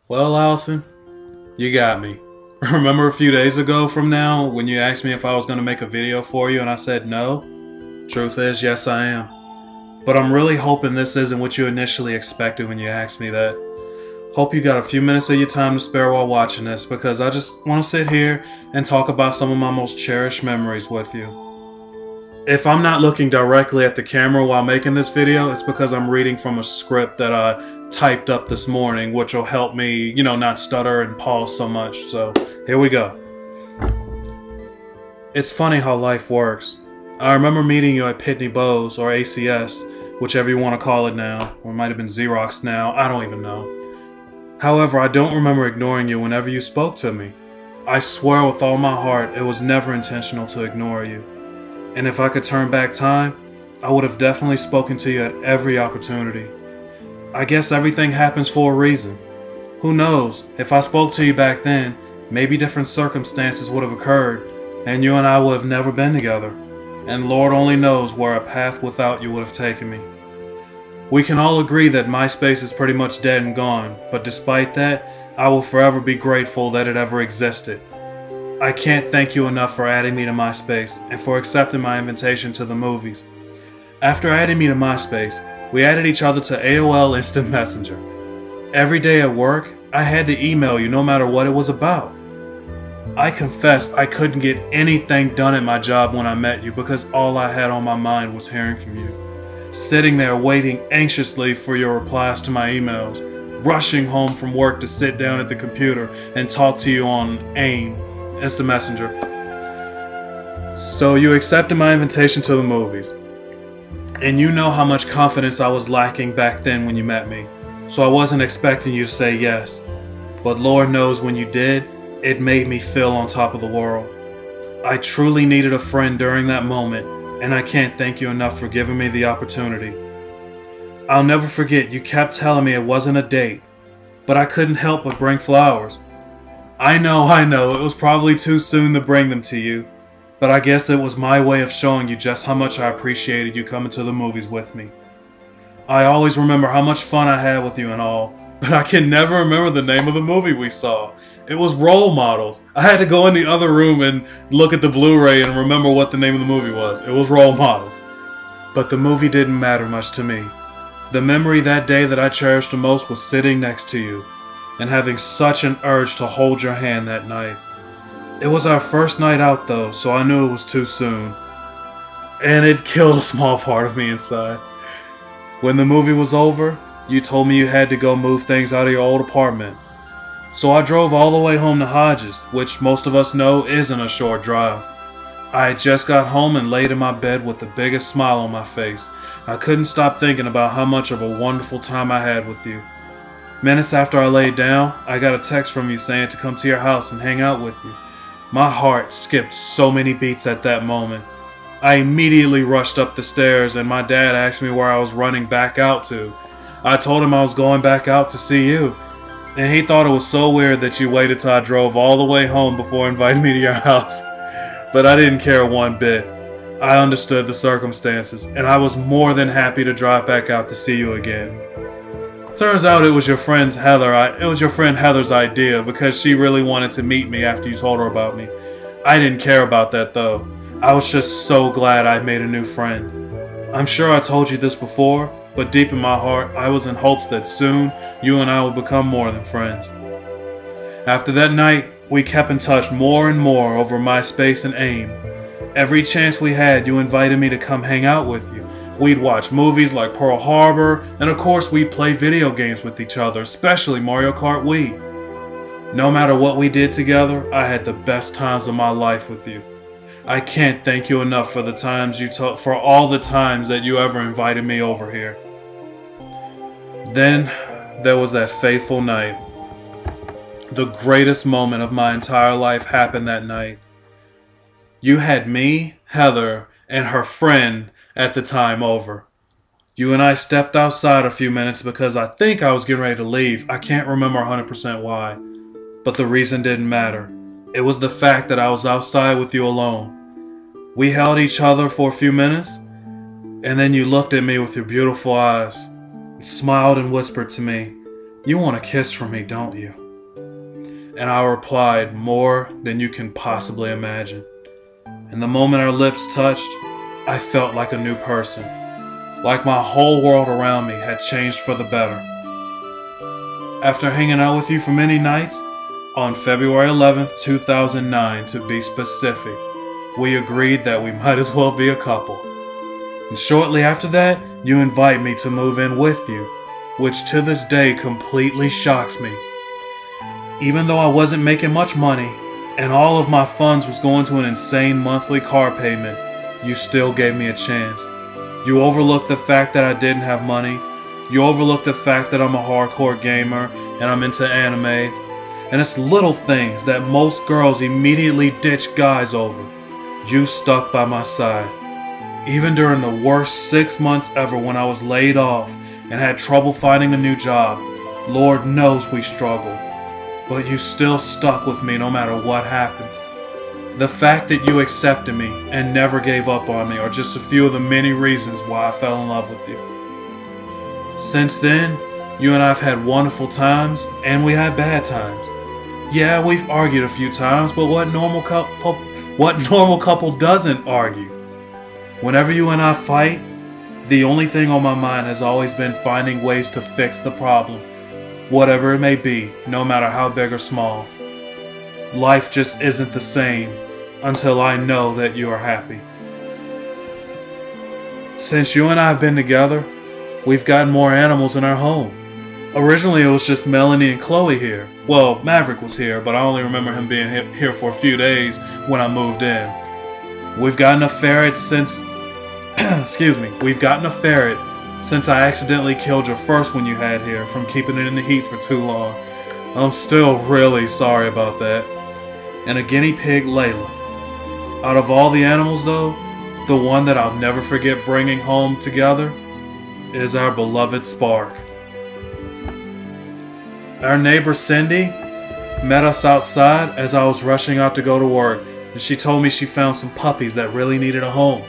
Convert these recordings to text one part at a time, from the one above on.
Well, Allison, you got me. Remember a few days ago from now when you asked me if I was going to make a video for you and I said no? Truth is, yes I am. But I'm really hoping this isn't what you initially expected when you asked me that. Hope you got a few minutes of your time to spare while watching this, because I just want to sit here and talk about some of my most cherished memories with you. If I'm not looking directly at the camera while making this video, it's because I'm reading from a script that I typed up this morning, which will help me, not stutter and pause so much. So here we go. It's funny how life works. I remember meeting you at Pitney Bowes, or ACS, whichever you want to call it now, or it might have been Xerox now, I don't even know. However, I don't remember ignoring you whenever you spoke to me. I swear with all my heart it was never intentional to ignore you. And if I could turn back time, I would have definitely spoken to you at every opportunity. I guess everything happens for a reason. Who knows, if I spoke to you back then, maybe different circumstances would have occurred, and you and I would have never been together. And Lord only knows where a path without you would have taken me. We can all agree that MySpace is pretty much dead and gone, but despite that, I will forever be grateful that it ever existed. I can't thank you enough for adding me to MySpace and for accepting my invitation to the movies. After adding me to MySpace, we added each other to AOL Instant Messenger. Every day at work, I had to email you no matter what it was about. I confess I couldn't get anything done at my job when I met you because all I had on my mind was hearing from you. Sitting there waiting anxiously for your replies to my emails, rushing home from work to sit down at the computer and talk to you on AIM, Instant Messenger. So you accepted my invitation to the movies. And you know how much confidence I was lacking back then when you met me. So I wasn't expecting you to say yes. But Lord knows when you did, it made me feel on top of the world. I truly needed a friend during that moment, and I can't thank you enough for giving me the opportunity. I'll never forget you kept telling me it wasn't a date, but I couldn't help but bring flowers. I know, it was probably too soon to bring them to you, but I guess it was my way of showing you just how much I appreciated you coming to the movies with me. I always remember how much fun I had with you and all, but I can never remember the name of the movie we saw. It was Role Models. I had to go in the other room and look at the Blu-ray and remember what the name of the movie was. It was Role Models. But the movie didn't matter much to me. The memory that day that I cherished the most was sitting next to you and having such an urge to hold your hand that night. It was our first night out though, so I knew it was too soon. And it killed a small part of me inside. When the movie was over, you told me you had to go move things out of your old apartment. So I drove all the way home to Hodges, which most of us know isn't a short drive. I had just got home and laid in my bed with the biggest smile on my face. I couldn't stop thinking about how much of a wonderful time I had with you. Minutes after I laid down, I got a text from you saying to come to your house and hang out with you. My heart skipped so many beats at that moment. I immediately rushed up the stairs and my dad asked me where I was running back out to. I told him I was going back out to see you. And he thought it was so weird that you waited till I drove all the way home before inviting me to your house. But I didn't care one bit. I understood the circumstances, and I was more than happy to drive back out to see you again. Turns out it was your friend Heather's idea because she really wanted to meet me after you told her about me. I didn't care about that though. I was just so glad I'd made a new friend. I'm sure I told you this before, but deep in my heart, I was in hopes that soon, you and I would become more than friends. After that night, we kept in touch more and more over MySpace and AIM. Every chance we had, you invited me to come hang out with you. We'd watch movies like Pearl Harbor, and of course we'd play video games with each other, especially Mario Kart Wii. No matter what we did together, I had the best times of my life with you. I can't thank you enough for for all the times that you ever invited me over here. Then, there was that fateful night. The greatest moment of my entire life happened that night. You had me, Heather, and her friend at the time over. You and I stepped outside a few minutes because I think I was getting ready to leave. I can't remember 100% why. But the reason didn't matter. It was the fact that I was outside with you alone. We held each other for a few minutes, and then you looked at me with your beautiful eyes, smiled and whispered to me, "You want a kiss from me, don't you?" And I replied, "More than you can possibly imagine." And the moment our lips touched, I felt like a new person. Like my whole world around me had changed for the better. After hanging out with you for many nights, on February 11th, 2009 to be specific, we agreed that we might as well be a couple. And shortly after that, you invite me to move in with you, which to this day completely shocks me. Even though I wasn't making much money, and all of my funds was going to an insane monthly car payment, you still gave me a chance. You overlooked the fact that I didn't have money. You overlooked the fact that I'm a hardcore gamer and I'm into anime. And it's little things that most girls immediately ditch guys over. You stuck by my side. Even during the worst 6 months ever when I was laid off and had trouble finding a new job, Lord knows we struggled. But you still stuck with me no matter what happened. The fact that you accepted me and never gave up on me are just a few of the many reasons why I fell in love with you. Since then, you and I have had wonderful times, and we had bad times. Yeah, we've argued a few times, but what normal couple doesn't argue? Whenever you and I fight, the only thing on my mind has always been finding ways to fix the problem, whatever it may be, no matter how big or small. Life just isn't the same until I know that you are happy. Since you and I have been together, we've gotten more animals in our home. Originally it was just Melanie and Chloe here. Well, Maverick was here, but I only remember him being here for a few days when I moved in. We've gotten a ferret since... We've gotten a ferret since I accidentally killed your first one you had here from keeping it in the heat for too long. I'm still really sorry about that. And a guinea pig, Layla. Out of all the animals though, the one that I'll never forget bringing home together is our beloved Spark. Our neighbor Cindy met us outside as I was rushing out to go to work, and she told me she found some puppies that really needed a home.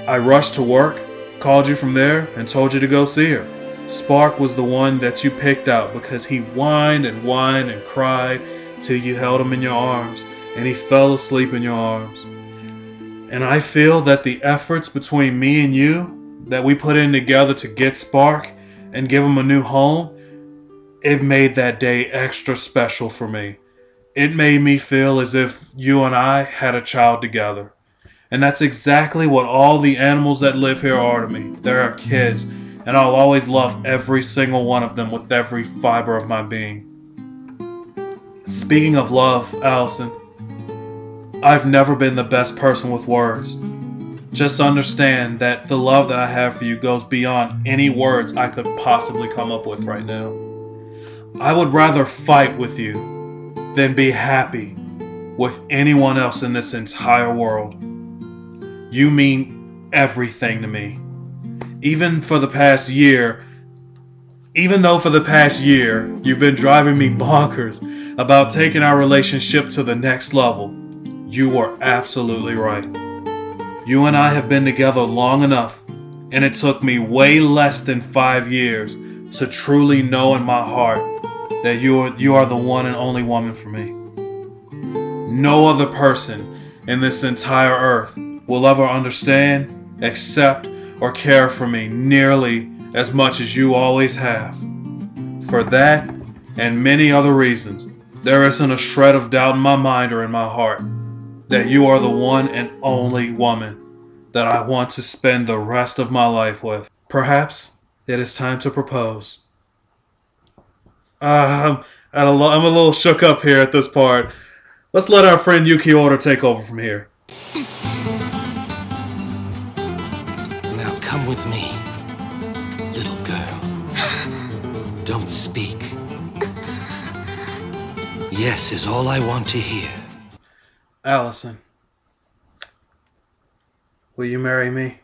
I rushed to work, called you from there, and told you to go see her. Spark was the one that you picked out because he whined and cried till you held him in your arms, and he fell asleep in your arms. And I feel that the efforts between me and you that we put in together to get Spark and give him a new home, it made that day extra special for me. It made me feel as if you and I had a child together. And that's exactly what all the animals that live here are to me. They're our kids, and I'll always love every single one of them with every fiber of my being. Speaking of love, Allison, I've never been the best person with words. Just understand that the love that I have for you goes beyond any words I could possibly come up with right now. I would rather fight with you than be happy with anyone else in this entire world. You mean everything to me. Even though for the past year you've been driving me bonkers about taking our relationship to the next level, you were absolutely right. You and I have been together long enough, and it took me way less than 5 years to truly know in my heart that you are the one and only woman for me. No other person in this entire earth will ever understand, accept, or care for me nearly as much as you always have. For that, and many other reasons, there isn't a shred of doubt in my mind or in my heart that you are the one and only woman that I want to spend the rest of my life with. Perhaps it is time to propose. I'm a little shook up here at this part. Let's let our friend Yuki Order take over from here. Now come with me, little girl. Don't speak. Yes is all I want to hear. Allison, will you marry me?